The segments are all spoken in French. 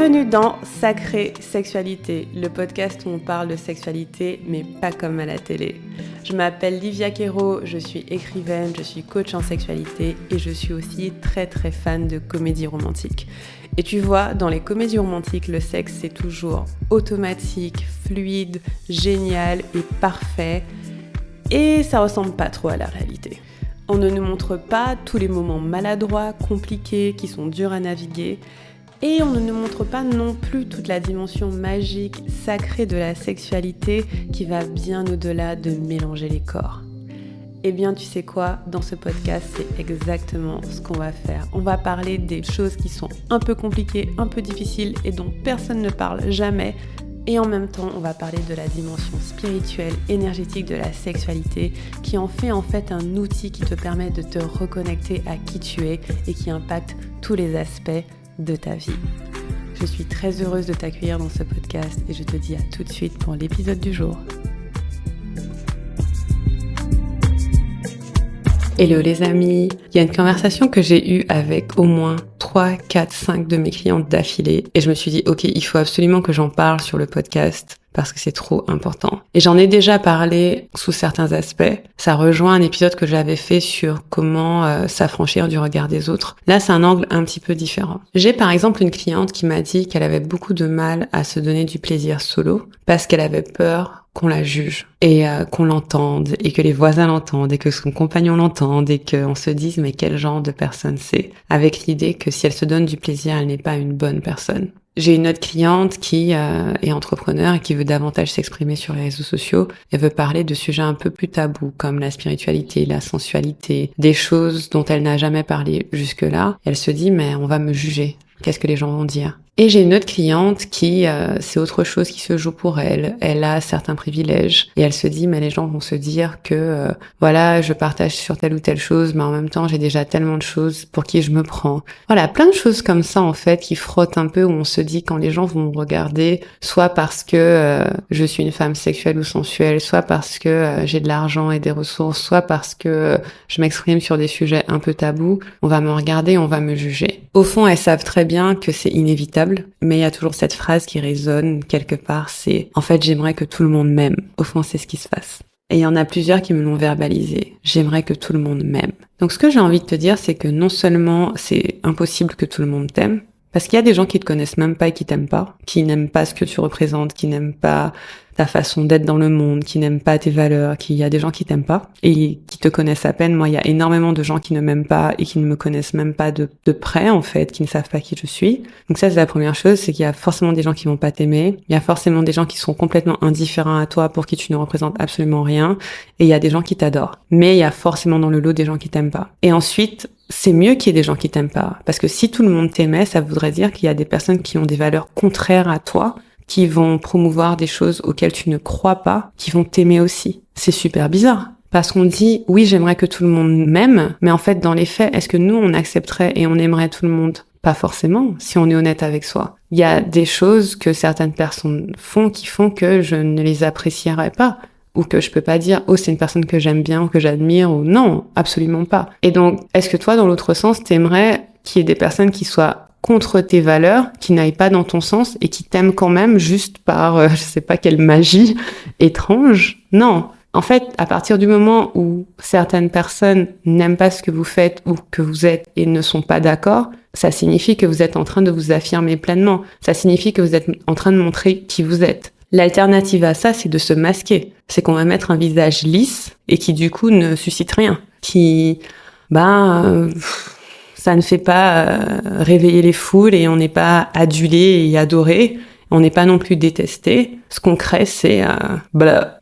Bienvenue dans Sacrée Sexualité, le podcast où on parle de sexualité, mais pas comme à la télé. Je m'appelle Livia Quero, je suis écrivaine, je suis coach en sexualité et je suis aussi très fan de comédie romantique. Et tu vois, dans les comédies romantiques, le sexe c'est toujours automatique, fluide, génial et parfait. Et ça ressemble pas trop à la réalité. On ne nous montre pas tous les moments maladroits, compliqués, qui sont durs à naviguer. Et on ne nous montre pas non plus toute la dimension magique, sacrée de la sexualité qui va bien au-delà de mélanger les corps. Eh bien, tu sais quoi, dans ce podcast, c'est exactement ce qu'on va faire. On va parler des choses qui sont un peu compliquées, un peu difficiles et dont personne ne parle jamais. Et en même temps, on va parler de la dimension spirituelle, énergétique de la sexualité qui en fait un outil qui te permet de te reconnecter à qui tu es et qui impacte tous les aspects de ta vie. Je suis très heureuse de t'accueillir dans ce podcast et je te dis à tout de suite pour l'épisode du jour. Hello les amis, il y a une conversation que j'ai eue avec au moins 3, 4, 5 de mes clientes d'affilée et je me suis dit ok, il faut absolument que j'en parle sur le podcast parce que c'est trop important. Et j'en ai déjà parlé sous certains aspects. Ça rejoint un épisode que j'avais fait sur comment s'affranchir du regard des autres. Là, c'est un angle un petit peu différent. J'ai par exemple une cliente qui m'a dit qu'elle avait beaucoup de mal à se donner du plaisir solo parce qu'elle avait peur qu'on la juge et qu'on l'entende et que les voisins l'entendent et que son compagnon l'entende et qu'on se dise mais quel genre de personne c'est, avec l'idée que si elle se donne du plaisir, elle n'est pas une bonne personne. J'ai une autre cliente qui est entrepreneur et qui veut davantage s'exprimer sur les réseaux sociaux. Elle veut parler de sujets un peu plus tabous comme la spiritualité, la sensualité, des choses dont elle n'a jamais parlé jusque-là. Elle se dit mais on va me juger. Qu'est-ce que les gens vont dire ? Et j'ai une autre cliente qui, c'est autre chose qui se joue pour elle. Elle a certains privilèges et elle se dit, mais les gens vont se dire que, voilà, je partage sur telle ou telle chose, mais en même temps, j'ai déjà tellement de choses pour qui je me prends. Voilà, plein de choses comme ça, en fait, qui frottent un peu où on se dit quand les gens vont me regarder, soit parce que je suis une femme sexuelle ou sensuelle, soit parce que j'ai de l'argent et des ressources, soit parce que je m'exprime sur des sujets un peu tabous, on va me regarder, on va me juger. Au fond, elles savent très bien que c'est inévitable. Mais il y a toujours cette phrase qui résonne quelque part, c'est « En fait, j'aimerais que tout le monde m'aime ». Au fond, c'est ce qui se passe. Et il y en a plusieurs qui me l'ont verbalisé. J'aimerais que tout le monde m'aime. Donc ce que j'ai envie de te dire, c'est que non seulement c'est impossible que tout le monde t'aime, parce qu'il y a des gens qui te connaissent même pas et qui t'aiment pas, qui n'aiment pas ce que tu représentes, qui n'aiment pas ta façon d'être dans le monde, qui n'aiment pas tes valeurs, il y a des gens qui t'aiment pas et qui te connaissent à peine. Moi, il y a énormément de gens qui ne m'aiment pas et qui ne me connaissent même pas de près, en fait, qui ne savent pas qui je suis. Donc ça, c'est la première chose, c'est qu'il y a forcément des gens qui vont pas t'aimer. Il y a forcément des gens qui sont complètement indifférents à toi, pour qui tu ne représentes absolument rien. Et il y a des gens qui t'adorent. Mais il y a forcément dans le lot des gens qui t'aiment pas. Et ensuite, c'est mieux qu'il y ait des gens qui t'aiment pas. Parce que si tout le monde t'aimait, ça voudrait dire qu'il y a des personnes qui ont des valeurs contraires à toi, qui vont promouvoir des choses auxquelles tu ne crois pas, qui vont t'aimer aussi. C'est super bizarre. Parce qu'on dit, oui, j'aimerais que tout le monde m'aime, mais en fait, dans les faits, est-ce que nous, on accepterait et on aimerait tout le monde ? Pas forcément, si on est honnête avec soi. Il y a des choses que certaines personnes font qui font que je ne les apprécierais pas. Ou que je peux pas dire, oh, c'est une personne que j'aime bien ou que j'admire, ou non, absolument pas. Et donc, est-ce que toi, dans l'autre sens, t'aimerais qu'il y ait des personnes qui soient contre tes valeurs, qui n'aillent pas dans ton sens et qui t'aiment quand même juste par, je sais pas quelle magie étrange? Non. En fait, à partir du moment où certaines personnes n'aiment pas ce que vous faites ou que vous êtes et ne sont pas d'accord, ça signifie que vous êtes en train de vous affirmer pleinement. Ça signifie que vous êtes en train de montrer qui vous êtes. L'alternative à ça, c'est de se masquer. C'est qu'on va mettre un visage lisse et qui du coup ne suscite rien. Qui, ça ne fait pas réveiller les foules et on n'est pas adulé et adoré. On n'est pas non plus détesté. Ce qu'on crée, c'est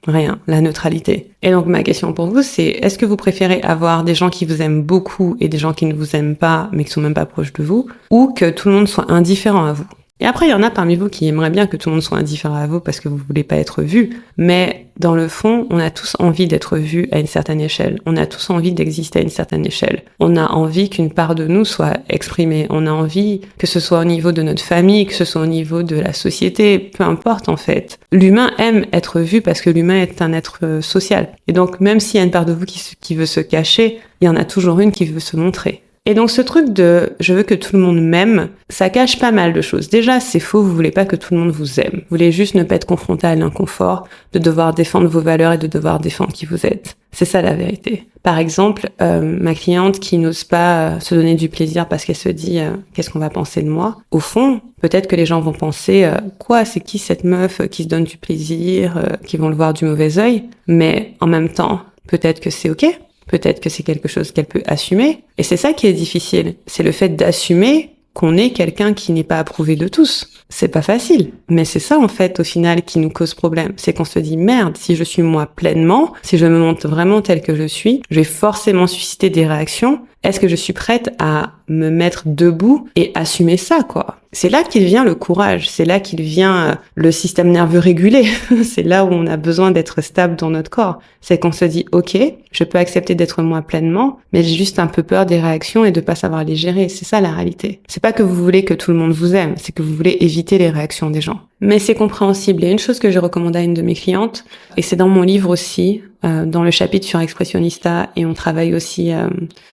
rien, la neutralité. Et donc ma question pour vous, c'est est-ce que vous préférez avoir des gens qui vous aiment beaucoup et des gens qui ne vous aiment pas, mais qui sont même pas proches de vous, ou que tout le monde soit indifférent à vous? Et après, il y en a parmi vous qui aimeraient bien que tout le monde soit indifférent à vous parce que vous voulez pas être vu. Mais dans le fond, on a tous envie d'être vus à une certaine échelle. On a tous envie d'exister à une certaine échelle. On a envie qu'une part de nous soit exprimée. On a envie que ce soit au niveau de notre famille, que ce soit au niveau de la société, peu importe en fait. L'humain aime être vu parce que l'humain est un être social. Et donc, même s'il y a une part de vous qui veut se cacher, il y en a toujours une qui veut se montrer. Et donc ce truc de « je veux que tout le monde m'aime », ça cache pas mal de choses. Déjà, c'est faux, vous voulez pas que tout le monde vous aime. Vous voulez juste ne pas être confronté à l'inconfort de devoir défendre vos valeurs et de devoir défendre qui vous êtes. C'est ça la vérité. Par exemple, ma cliente qui n'ose pas se donner du plaisir parce qu'elle se dit qu'est-ce qu'on va penser de moi. Au fond, peut-être que les gens vont penser quoi, c'est qui cette meuf qui se donne du plaisir, qui vont le voir du mauvais œil. Mais en même temps, peut-être que c'est ok. Peut-être que c'est quelque chose qu'elle peut assumer. Et c'est ça qui est difficile. C'est le fait d'assumer qu'on est quelqu'un qui n'est pas approuvé de tous. C'est pas facile. Mais c'est ça, en fait, au final, qui nous cause problème. C'est qu'on se dit, merde, si je suis moi pleinement, si je me montre vraiment tel que je suis, je vais forcément susciter des réactions. Est-ce que je suis prête à me mettre debout et assumer ça, quoi? C'est là qu'il vient le courage. C'est là qu'il vient le système nerveux régulé. C'est là où on a besoin d'être stable dans notre corps. C'est qu'on se dit, ok, je peux accepter d'être moi pleinement, mais j'ai juste un peu peur des réactions et de pas savoir les gérer. C'est ça la réalité. C'est pas que vous voulez que tout le monde vous aime, c'est que vous voulez éviter les réactions des gens. Mais c'est compréhensible. Il y a une chose que j'ai recommandé à une de mes clientes, et c'est dans mon livre aussi, dans le chapitre sur Expressionista, et on travaille aussi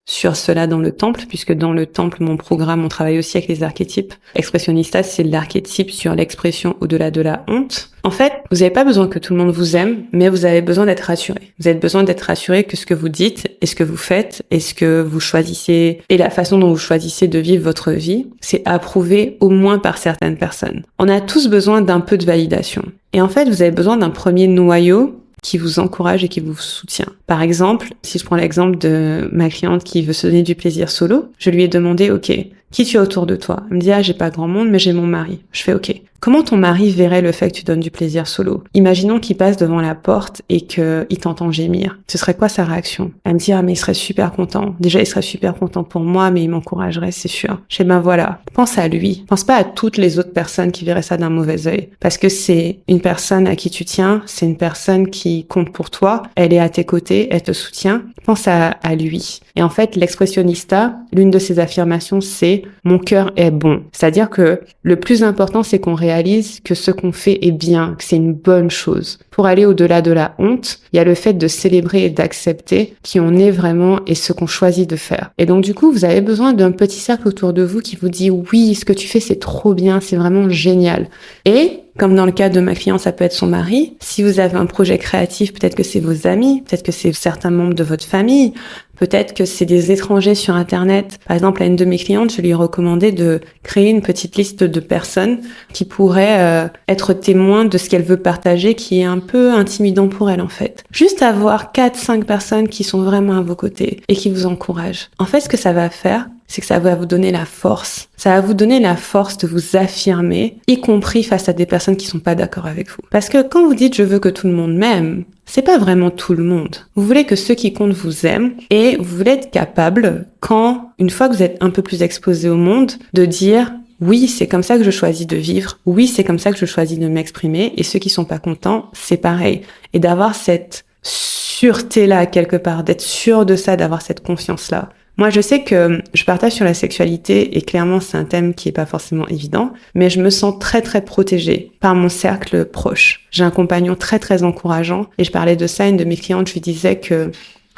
sur cela dans le temple, puisque dans le temple, mon programme, on travaille aussi avec les archétypes. Expressionista, c'est l'archétype sur l'expression au-delà de la honte. En fait, vous n'avez pas besoin que tout le monde vous aime, mais vous avez besoin d'être rassuré. Vous avez besoin d'être rassuré que ce que vous dites, et ce que vous faites, et ce que vous choisissez, et la façon dont vous choisissez de vivre votre vie, c'est approuvé au moins par certaines personnes. On a tous besoin d'un peu de validation. Et en fait, vous avez besoin d'un premier noyau qui vous encourage et qui vous soutient. Par exemple, si je prends l'exemple de ma cliente qui veut se donner du plaisir solo, je lui ai demandé, ok, qui tu as autour de toi? Elle me dit, j'ai pas grand monde, mais j'ai mon mari. Je fais, ok. Comment ton mari verrait le fait que tu donnes du plaisir solo? Imaginons qu'il passe devant la porte et qu'il t'entend gémir. Ce serait quoi sa réaction? Elle me dit, mais il serait super content. Déjà, il serait super content pour moi, mais il m'encouragerait, c'est sûr. Je dis, voilà. Pense à lui. Pense pas à toutes les autres personnes qui verraient ça d'un mauvais œil. Parce que c'est une personne à qui tu tiens, c'est une personne qui compte pour toi, elle est à tes côtés, elle te soutient. Pense à lui. Et en fait, l'expressionnista, l'une de ses affirmations, c'est « mon cœur est bon ». C'est-à-dire que le plus important, c'est qu'on réalise que ce qu'on fait est bien, que c'est une bonne chose. Pour aller au-delà de la honte, il y a le fait de célébrer et d'accepter qui on est vraiment et ce qu'on choisit de faire. Et donc du coup, vous avez besoin d'un petit cercle autour de vous qui vous dit « oui, ce que tu fais, c'est trop bien, c'est vraiment génial ». Et comme dans le cas de ma cliente, ça peut être son mari. Si vous avez un projet créatif, peut-être que c'est vos amis, peut-être que c'est certains membres de votre famille, peut-être que c'est des étrangers sur Internet. Par exemple, à une de mes clientes, je lui ai recommandé de créer une petite liste de personnes qui pourraient être témoins de ce qu'elle veut partager, qui est un peu intimidant pour elle en fait. Juste avoir 4-5 personnes qui sont vraiment à vos côtés et qui vous encouragent. En fait, ce que ça va faire, c'est que ça va vous donner la force. Ça va vous donner la force de vous affirmer, y compris face à des personnes qui sont pas d'accord avec vous. Parce que quand vous dites « je veux que tout le monde m'aime », c'est pas vraiment tout le monde. Vous voulez que ceux qui comptent vous aiment et vous voulez être capable, quand, une fois que vous êtes un peu plus exposé au monde, de dire « oui, c'est comme ça que je choisis de vivre. Oui, c'est comme ça que je choisis de m'exprimer. Et ceux qui sont pas contents, c'est pareil. » Et d'avoir cette sûreté-là quelque part, d'être sûr de ça, d'avoir cette confiance-là. Moi, je sais que je partage sur la sexualité et clairement, c'est un thème qui est pas forcément évident, mais je me sens très très protégée par mon cercle proche. J'ai un compagnon très très encourageant et je parlais de ça à une de mes clientes, je lui disais que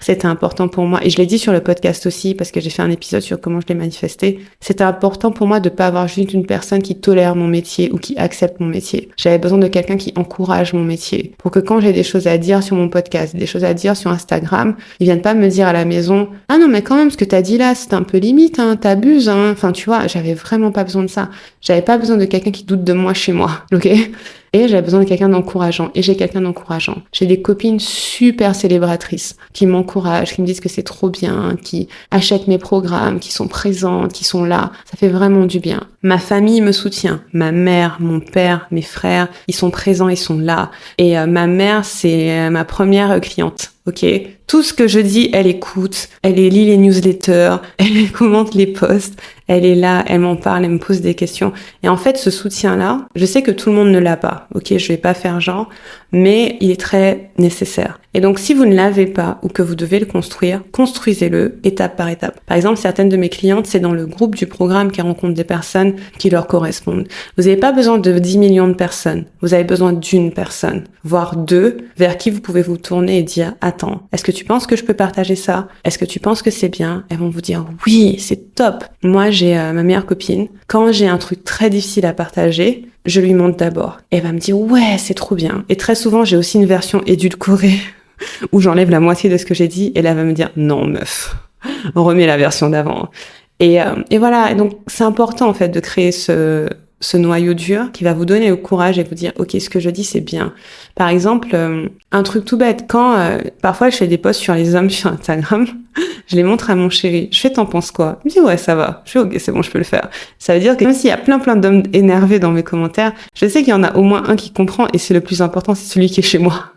c'était important pour moi, et je l'ai dit sur le podcast aussi, parce que j'ai fait un épisode sur comment je l'ai manifesté. C'était important pour moi de pas avoir juste une personne qui tolère mon métier ou qui accepte mon métier. J'avais besoin de quelqu'un qui encourage mon métier. Pour que quand j'ai des choses à dire sur mon podcast, des choses à dire sur Instagram, ils viennent pas me dire à la maison, « Ah non, mais quand même, ce que t'as dit là, c'est un peu limite, hein, t'abuses, hein. » Enfin, tu vois, j'avais vraiment pas besoin de ça. J'avais pas besoin de quelqu'un qui doute de moi chez moi, ok? Et j'avais besoin de quelqu'un d'encourageant. Et j'ai quelqu'un d'encourageant. J'ai des copines super célébratrices qui m'encouragent, qui me disent que c'est trop bien, qui achètent mes programmes, qui sont présentes, qui sont là. Ça fait vraiment du bien. Ma famille me soutient. Ma mère, mon père, mes frères, ils sont présents, ils sont là. Et ma mère, c'est ma première cliente. Ok, tout ce que je dis, elle écoute, elle lit les newsletters, elle commente les posts, elle est là, elle m'en parle, elle me pose des questions. Et en fait, ce soutien-là, je sais que tout le monde ne l'a pas. Ok, je vais pas faire genre, mais il est très nécessaire. Et donc, si vous ne l'avez pas ou que vous devez le construire, construisez-le étape par étape. Par exemple, certaines de mes clientes, c'est dans le groupe du programme qu'elles rencontrent des personnes qui leur correspondent. Vous n'avez pas besoin de 10 millions de personnes. Vous avez besoin d'une personne, voire deux, vers qui vous pouvez vous tourner et dire « Attends, est-ce que tu penses que je peux partager ça? Est-ce que tu penses que c'est bien ?» Elles vont vous dire « Oui, c'est top !» Moi, j'ai ma meilleure copine. Quand j'ai un truc très difficile à partager, je lui montre d'abord. Elle va me dire « Ouais, c'est trop bien !» Et très souvent, j'ai aussi une version édulcorée où j'enlève la moitié de ce que j'ai dit et là, elle va me dire « Non, meuf, on remet la version d'avant. » Et voilà, et donc c'est important en fait de créer ce noyau dur qui va vous donner le courage et vous dire « Ok, ce que je dis, c'est bien. » Par exemple, un truc tout bête, quand parfois je fais des posts sur les hommes sur Instagram, je les montre à mon chéri. Je fais « T'en penses quoi ?» Il me dit « Ouais, ça va. » Je fais « Ok, c'est bon, je peux le faire. » Ça veut dire que même s'il y a plein d'hommes énervés dans mes commentaires, je sais qu'il y en a au moins un qui comprend et c'est le plus important, c'est celui qui est chez moi.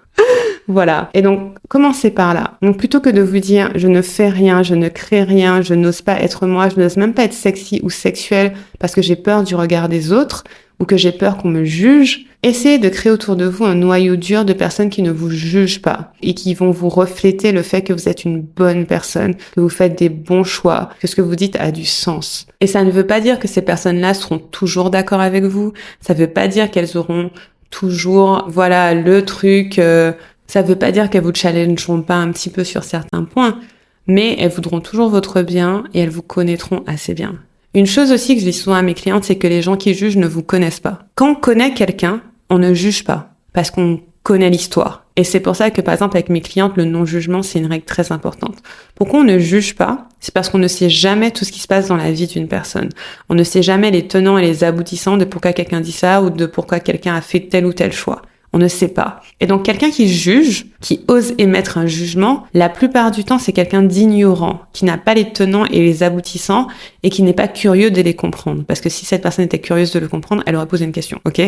Voilà. Et donc, commencez par là. Donc, plutôt que de vous dire, je ne fais rien, je ne crée rien, je n'ose pas être moi, je n'ose même pas être sexy ou sexuelle parce que j'ai peur du regard des autres ou que j'ai peur qu'on me juge, essayez de créer autour de vous un noyau dur de personnes qui ne vous jugent pas et qui vont vous refléter le fait que vous êtes une bonne personne, que vous faites des bons choix, que ce que vous dites a du sens. Et ça ne veut pas dire que ces personnes-là seront toujours d'accord avec vous. Ça ne veut pas dire qu'elles auront toujours, voilà, le truc... Ça veut pas dire qu'elles vous challengeront pas un petit peu sur certains points, mais elles voudront toujours votre bien et elles vous connaîtront assez bien. Une chose aussi que je dis souvent à mes clientes, c'est que les gens qui jugent ne vous connaissent pas. Quand on connaît quelqu'un, on ne juge pas, parce qu'on connaît l'histoire. Et c'est pour ça que, par exemple, avec mes clientes, le non-jugement, c'est une règle très importante. Pourquoi on ne juge pas? C'est parce qu'on ne sait jamais tout ce qui se passe dans la vie d'une personne. On ne sait jamais les tenants et les aboutissants de pourquoi quelqu'un dit ça ou de pourquoi quelqu'un a fait tel ou tel choix. On ne sait pas. Et donc, quelqu'un qui juge, qui ose émettre un jugement, la plupart du temps, c'est quelqu'un d'ignorant, qui n'a pas les tenants et les aboutissants et qui n'est pas curieux de les comprendre. Parce que si cette personne était curieuse de le comprendre, elle aurait posé une question, ok?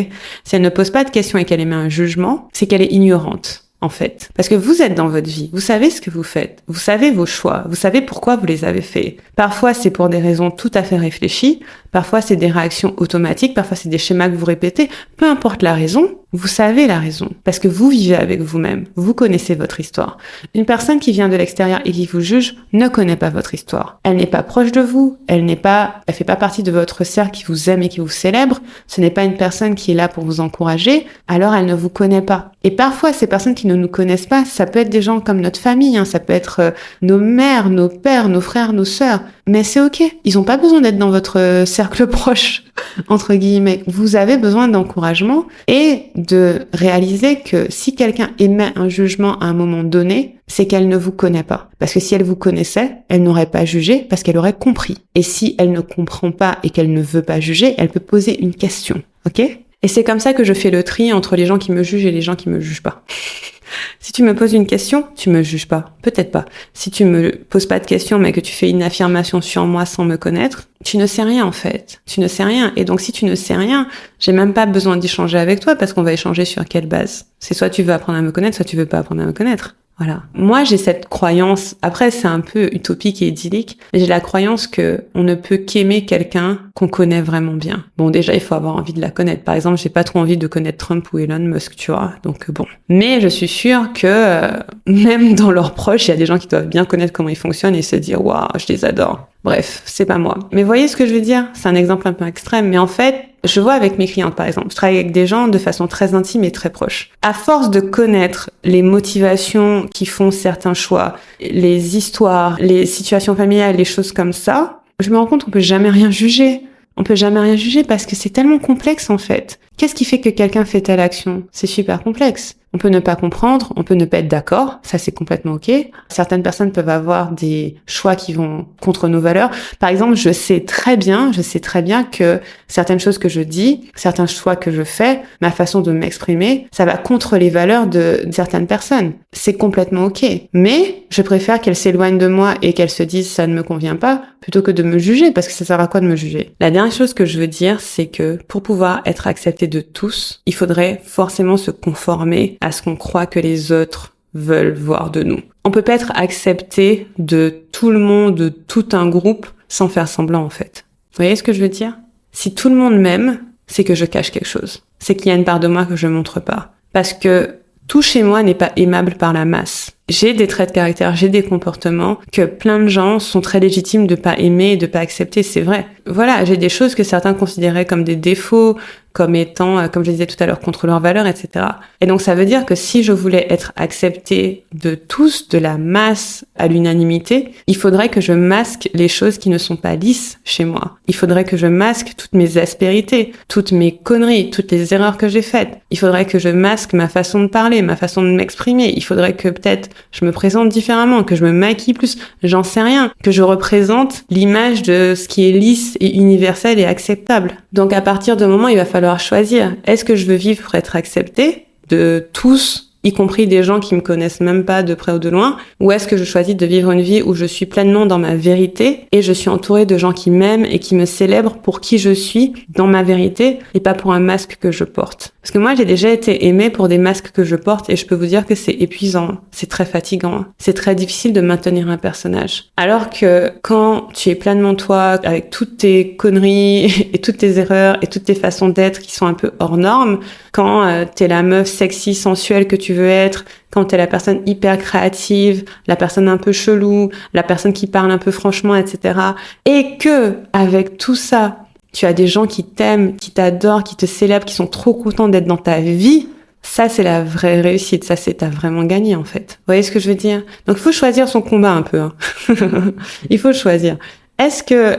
Si elle ne pose pas de question et qu'elle émet un jugement, c'est qu'elle est ignorante, en fait. Parce que vous êtes dans votre vie, vous savez ce que vous faites, vous savez vos choix, vous savez pourquoi vous les avez faits. Parfois, c'est pour des raisons tout à fait réfléchies, parfois, c'est des réactions automatiques, parfois, c'est des schémas que vous répétez. Peu importe la raison, vous savez la raison, parce que vous vivez avec vous-même, vous connaissez votre histoire. Une personne qui vient de l'extérieur et qui vous juge ne connaît pas votre histoire. Elle n'est pas proche de vous, elle fait pas partie de votre cercle qui vous aime et qui vous célèbre, ce n'est pas une personne qui est là pour vous encourager, alors elle ne vous connaît pas. Et parfois, ces personnes qui ne nous connaissent pas, ça peut être des gens comme notre famille, ça peut être nos mères, nos pères, nos frères, nos sœurs, mais c'est ok, ils ont pas besoin d'être dans votre cercle proche, entre guillemets. Vous avez besoin d'encouragement et de réaliser que si quelqu'un émet un jugement à un moment donné, c'est qu'elle ne vous connaît pas. Parce que si elle vous connaissait, elle n'aurait pas jugé parce qu'elle aurait compris. Et si elle ne comprend pas et qu'elle ne veut pas juger, elle peut poser une question, ok? Et c'est comme ça que je fais le tri entre les gens qui me jugent et les gens qui me jugent pas. Si tu me poses une question, tu me juges pas. Peut-être pas. Si tu me poses pas de question, mais que tu fais une affirmation sur moi sans me connaître, tu ne sais rien en fait. Tu ne sais rien. Et donc si tu ne sais rien, j'ai même pas besoin d'échanger avec toi parce qu'on va échanger sur quelle base? C'est soit tu veux apprendre à me connaître, soit tu veux pas apprendre à me connaître. Voilà. Moi, j'ai cette croyance, après c'est un peu utopique et idyllique, mais j'ai la croyance que on ne peut qu'aimer quelqu'un qu'on connaît vraiment bien. Bon, déjà, il faut avoir envie de la connaître. Par exemple, j'ai pas trop envie de connaître Trump ou Elon Musk, tu vois. Donc bon. Mais je suis sûre que même dans leurs proches, il y a des gens qui doivent bien connaître comment ils fonctionnent et se dire « Waouh, je les adore ». Bref, c'est pas moi. Mais voyez ce que je veux dire? C'est un exemple un peu extrême, mais en fait, je vois avec mes clientes, par exemple, je travaille avec des gens de façon très intime et très proche. À force de connaître les motivations qui font certains choix, les histoires, les situations familiales, les choses comme ça, je me rends compte qu'on peut jamais rien juger. On peut jamais rien juger parce que c'est tellement complexe, en fait. Qu'est-ce qui fait que quelqu'un fait telle action? C'est super complexe. On peut ne pas comprendre, on peut ne pas être d'accord, ça c'est complètement ok. Certaines personnes peuvent avoir des choix qui vont contre nos valeurs. Par exemple, je sais très bien que certaines choses que je dis, certains choix que je fais, ma façon de m'exprimer, ça va contre les valeurs de certaines personnes. C'est complètement ok. Mais je préfère qu'elles s'éloignent de moi et qu'elles se disent ça ne me convient pas, plutôt que de me juger, parce que ça sert à quoi de me juger? La dernière chose que je veux dire, c'est que pour pouvoir être accepté de tous, il faudrait forcément se conformer à ce qu'on croit que les autres veulent voir de nous. On peut pas être accepté de tout le monde, de tout un groupe, sans faire semblant en fait. Vous voyez ce que je veux dire? Si tout le monde m'aime, c'est que je cache quelque chose. C'est qu'il y a une part de moi que je montre pas. Parce que tout chez moi n'est pas aimable par la masse. J'ai des traits de caractère, j'ai des comportements que plein de gens sont très légitimes de pas aimer et de pas accepter, c'est vrai. Voilà, j'ai des choses que certains considéraient comme des défauts, comme étant, comme je disais tout à l'heure, contre leurs valeurs, etc. Et donc ça veut dire que si je voulais être acceptée de tous, de la masse à l'unanimité, il faudrait que je masque les choses qui ne sont pas lisses chez moi. Il faudrait que je masque toutes mes aspérités, toutes mes conneries, toutes les erreurs que j'ai faites. Il faudrait que je masque ma façon de parler, ma façon de m'exprimer. Il faudrait que peut-être je me présente différemment, que je me maquille plus, j'en sais rien, que je représente l'image de ce qui est lisse et universel et acceptable. Donc à partir de moment, il va falloir choisir. Est-ce que je veux vivre pour être acceptée de tous, y compris des gens qui me connaissent même pas de près ou de loin, ou est-ce que je choisis de vivre une vie où je suis pleinement dans ma vérité et je suis entourée de gens qui m'aiment et qui me célèbrent pour qui je suis dans ma vérité et pas pour un masque que je porte. Parce que moi, j'ai déjà été aimée pour des masques que je porte et je peux vous dire que c'est épuisant, c'est très fatigant, c'est très difficile de maintenir un personnage. Alors que quand tu es pleinement toi, avec toutes tes conneries et toutes tes erreurs et toutes tes façons d'être qui sont un peu hors normes, quand t'es la meuf sexy, sensuelle que tu veux être, quand t'es la personne hyper créative, la personne un peu chelou, la personne qui parle un peu franchement, etc. Et que, avec tout ça, tu as des gens qui t'aiment, qui t'adorent, qui te célèbrent, qui sont trop contents d'être dans ta vie, ça, c'est la vraie réussite. Ça, t'as vraiment gagné, en fait. Vous voyez ce que je veux dire? Donc, il faut choisir son combat un peu. Hein. Il faut choisir. Est-ce que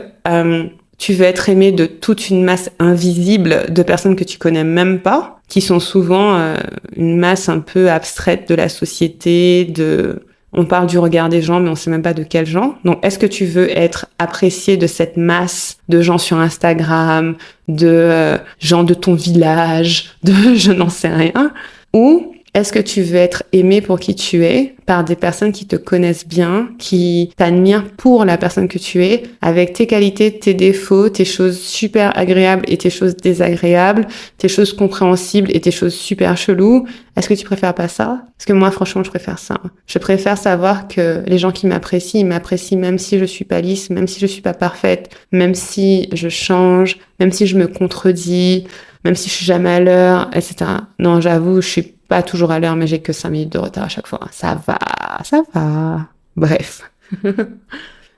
tu veux être aimé de toute une masse invisible de personnes que tu connais même pas, qui sont souvent une masse un peu abstraite de la société, on parle du regard des gens, mais on sait même pas de quels gens. Donc, est-ce que tu veux être apprécié de cette masse de gens sur Instagram, de gens de ton village, de je n'en sais rien? Ou est-ce que tu veux être aimé pour qui tu es par des personnes qui te connaissent bien, qui t'admirent pour la personne que tu es, avec tes qualités, tes défauts, tes choses super agréables et tes choses désagréables, tes choses compréhensibles et tes choses super cheloues? Est-ce que tu préfères pas ça? Parce que moi, franchement, je préfère ça. Je préfère savoir que les gens qui m'apprécient, ils m'apprécient même si je suis pas lisse, même si je suis pas parfaite, même si je change, même si je me contredis, même si je suis jamais à l'heure, etc. Non, j'avoue, je suis pas toujours à l'heure, mais j'ai que 5 minutes de retard à chaque fois. Ça va. Bref.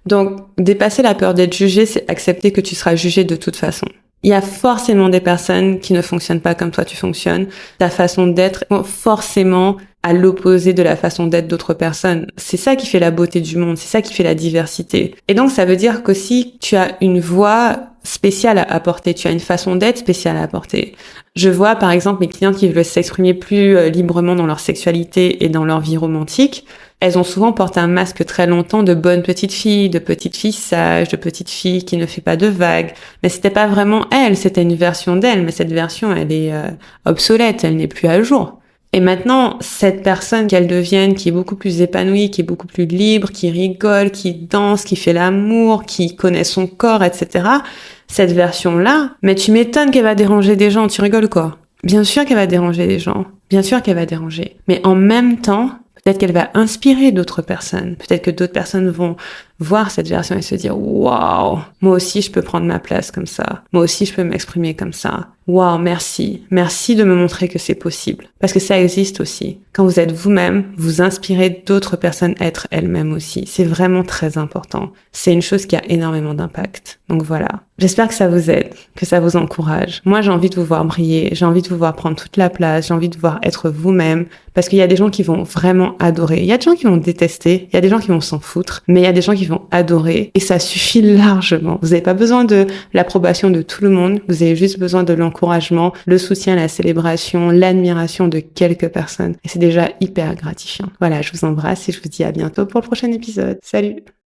Donc, dépasser la peur d'être jugé, c'est accepter que tu seras jugé de toute façon. Il y a forcément des personnes qui ne fonctionnent pas comme toi tu fonctionnes. Ta façon d'être est forcément à l'opposé de la façon d'être d'autres personnes. C'est ça qui fait la beauté du monde, c'est ça qui fait la diversité. Et donc ça veut dire qu'aussi tu as une voix spéciale à apporter, tu as une façon d'être spéciale à apporter. Je vois par exemple mes clientes qui veulent s'exprimer plus librement dans leur sexualité et dans leur vie romantique. Elles ont souvent porté un masque très longtemps de bonne petite fille sage, de petite fille qui ne fait pas de vagues. Mais c'était pas vraiment elle, c'était une version d'elle, mais cette version elle est obsolète, elle n'est plus à jour. Et maintenant, cette personne qu'elle devienne, qui est beaucoup plus épanouie, qui est beaucoup plus libre, qui rigole, qui danse, qui fait l'amour, qui connaît son corps, etc., cette version-là, mais tu m'étonnes qu'elle va déranger des gens, tu rigoles quoi? Bien sûr qu'elle va déranger des gens, bien sûr qu'elle va déranger. Mais en même temps, peut-être qu'elle va inspirer d'autres personnes. Peut-être que d'autres personnes vont voir cette version et se dire « Waouh, moi aussi je peux prendre ma place comme ça. Moi aussi je peux m'exprimer comme ça. Waouh, merci. Merci de me montrer que c'est possible. » Parce que ça existe aussi. Quand vous êtes vous-même, vous inspirez d'autres personnes à être elles-mêmes aussi. C'est vraiment très important. C'est une chose qui a énormément d'impact. Donc voilà. J'espère que ça vous aide, que ça vous encourage. Moi, j'ai envie de vous voir briller. J'ai envie de vous voir prendre toute la place. J'ai envie de vous voir être vous-même. Parce qu'il y a des gens qui vont vraiment adorer. Il y a des gens qui vont détester. Il y a des gens qui vont s'en foutre. Mais il y a des gens qui vont adorer. Et ça suffit largement. Vous n'avez pas besoin de l'approbation de tout le monde. Vous avez juste besoin de l'encouragement, le soutien, la célébration, l'admiration de quelques personnes. Et c'est déjà hyper gratifiant. Voilà, je vous embrasse et je vous dis à bientôt pour le prochain épisode. Salut!